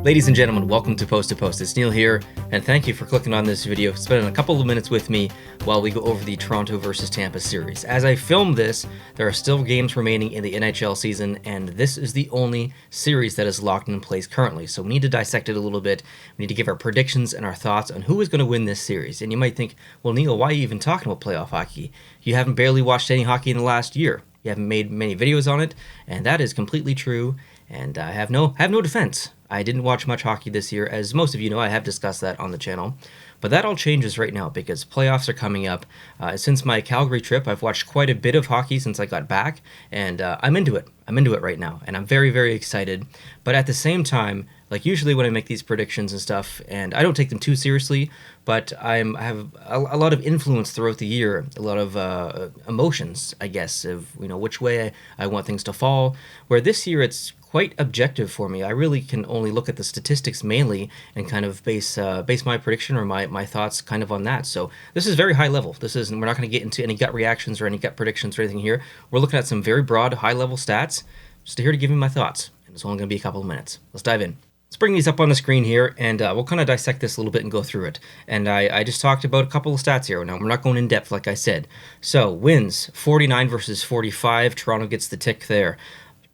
Ladies and gentlemen, welcome to Post. It's Neil here, and thank you for clicking on this video, spending a couple of minutes with me while we go over the Toronto versus Tampa series. As I film this, there are still games remaining in the NHL season, and this is the only series that is locked in place currently. So we need to dissect it a little bit. We need to give our predictions and our thoughts on who is going to win this series. And you might think, well, Neil, why are you even talking about playoff hockey? You haven't barely watched any hockey in the last year. You haven't made many videos on it, and that is completely true. And I have no defense. I didn't watch much hockey this year, as most of you know. I have discussed that on the channel. But that all changes right now because playoffs are coming up. Since my Calgary trip, I've watched quite a bit of hockey since I got back, and I'm into it. I'm into it right now, and I'm very, very excited. But at the same time, like usually when I make these predictions and stuff, and I don't take them too seriously, but I have a lot of influence throughout the year, a lot of emotions, I guess, of which way I want things to fall. Where this year it's quite objective for me. I really can only look at the statistics mainly and kind of base my prediction or my thoughts kind of on that. So this is very high level. We're not going to get into any gut reactions or any gut predictions or anything here. We're looking at some very broad, high level stats. Just here to give you my thoughts. And it's only going to be a couple of minutes. Let's dive in. Let's bring these up on the screen here, and we'll kind of dissect this a little bit and go through it. And I just talked about a couple of stats here. Now, we're not going in depth, like I said. So, wins, 49 versus 45. Toronto gets the tick there.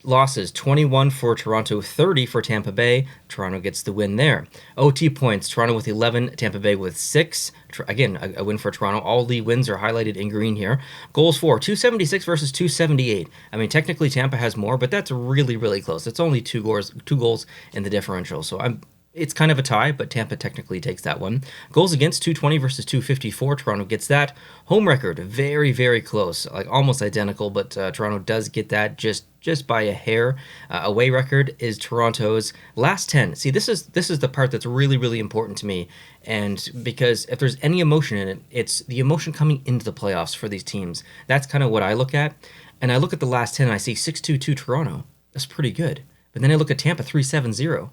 Losses, 21 for Toronto, 30 for Tampa Bay. Toronto gets the win there. OT points, Toronto with 11, Tampa Bay with 6. Again, a win for Toronto. All the wins are highlighted in green here. Goals for, 276 versus 278. I mean, technically Tampa has more, but that's really, really close. It's only two goals in the differential. So it's kind of a tie, but Tampa technically takes that one. Goals against, 220 versus 254. Toronto gets that. Home record, very, very close, like almost identical, but Toronto does get that just by a hair. Away record is Toronto's last 10. See, this is the part that's really, really important to me, and because if there's any emotion in it, it's the emotion coming into the playoffs for these teams. That's kind of what I look at, and I look at the last 10 and I see 6-2-2 Toronto. That's pretty good. But then I look at Tampa 3-7-0.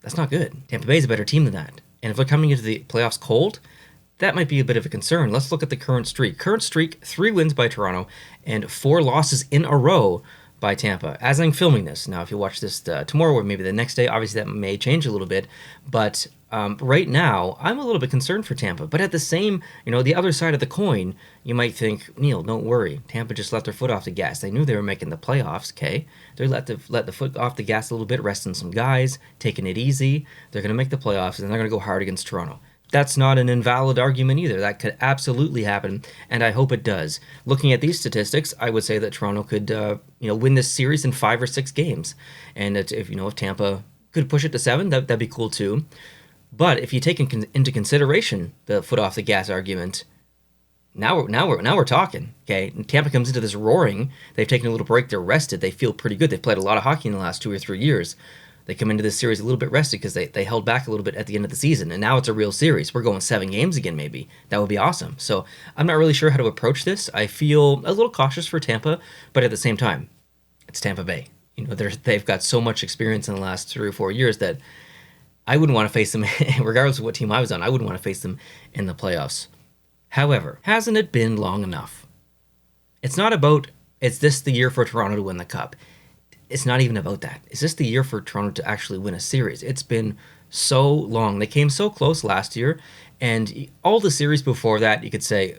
That's not good. Tampa Bay is a better team than that. And if they're coming into the playoffs cold, that might be a bit of a concern. Let's look at the current streak. Current streak, 3 wins by Toronto and 4 losses in a row by Tampa. As I'm filming this, now if you watch this tomorrow or maybe the next day, obviously that may change a little bit. But right now, I'm a little bit concerned for Tampa. But at the same, the other side of the coin, you might think, Neil, don't worry. Tampa just let their foot off the gas. They knew they were making the playoffs, okay? They let the foot off the gas a little bit, resting some guys, taking it easy. They're going to make the playoffs, and they're going to go hard against Toronto. That's not an invalid argument either. That could absolutely happen, and I hope it does. Looking at these statistics, I would say that Toronto could, win this series in 5 or 6 games. And if Tampa could push it to 7, that'd be cool too. But if you take into consideration the foot off the gas argument, now we're talking. Okay, and Tampa comes into this roaring. They've taken a little break. They're rested. They feel pretty good. They've played a lot of hockey in the last 2 or 3 years. They come into this series a little bit rested because they held back a little bit at the end of the season, and now it's a real series. We're going 7 games again, maybe. That would be awesome. So I'm not really sure how to approach this. I feel a little cautious for Tampa, but at the same time, it's Tampa Bay. They've got so much experience in the last 3 or 4 years that I wouldn't want to face them, regardless of what team I was on. I wouldn't want to face them in the playoffs. However, hasn't it been long enough? It's not about, is this the year for Toronto to win the Cup? It's not even about that. Is this the year for Toronto to actually win a series? It's been so long. They came so close last year, and all the series before that, you could say,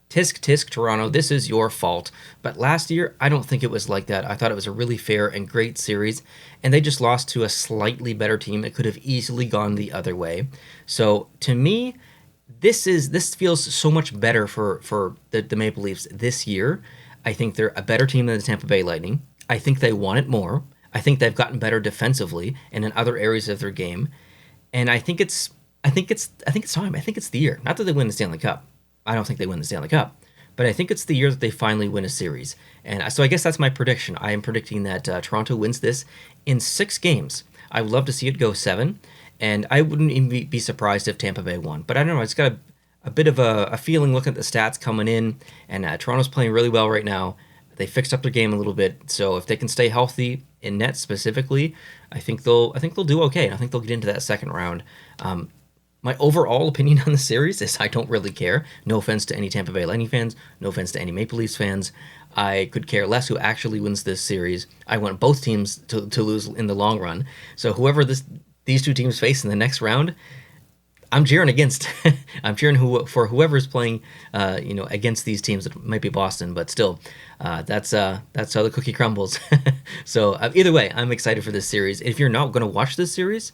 tisk, Toronto, this is your fault. But last year, I don't think it was like that. I thought it was a really fair and great series, and they just lost to a slightly better team. It could have easily gone the other way. So, to me, this feels so much better for the Maple Leafs this year. I think they're a better team than the Tampa Bay Lightning. I think they want it more. I think they've gotten better defensively and in other areas of their game. And I think it's time. I think it's the year. Not that they win the Stanley Cup. I don't think they win the Stanley Cup. But I think it's the year that they finally win a series. And so I guess that's my prediction. I am predicting that Toronto wins this in 6 games. I would love to see it go 7. And I wouldn't even be surprised if Tampa Bay won. But I don't know. It's got a bit of a feeling looking at the stats coming in. And Toronto's playing really well right now. They fixed up their game a little bit, so if they can stay healthy in net specifically, I think they'll do okay. I think they'll get into that second round. My overall opinion on the series is I don't really care. No offense to any Tampa Bay Lightning fans. No offense to any Maple Leafs fans. I could care less who actually wins this series. I want both teams to lose in the long run. So whoever this these two teams face in the next round, I'm cheering against. I'm cheering for whoever's playing, against these teams. It might be Boston, but still, that's how the cookie crumbles. So either way, I'm excited for this series. If you're not going to watch this series,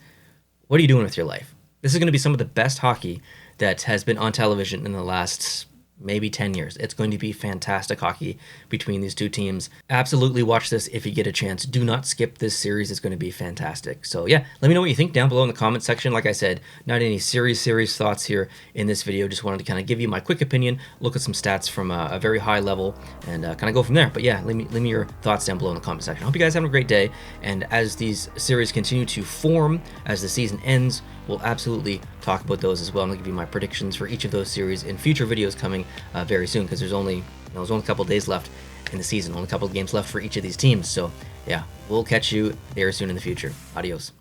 what are you doing with your life? This is going to be some of the best hockey that has been on television in the last maybe 10 years. It's going to be fantastic hockey between these two teams. Absolutely watch this if you get a chance. Do not skip this series. It's going to be fantastic. So yeah, let me know what you think down below in the comment section. Like I said, not any serious thoughts here in this video. Just wanted to kind of give you my quick opinion, look at some stats from a very high level, and kind of go from there. But yeah, leave me your thoughts down below in the comment section. I hope you guys have a great day. And as these series continue to form, as the season ends, we'll absolutely talk about those as well. I'm going to give you my predictions for each of those series in future videos coming very soon, because there's only a couple days left in the season, only a couple of games left for each of these teams. So yeah, we'll catch you very soon in the future. Adios.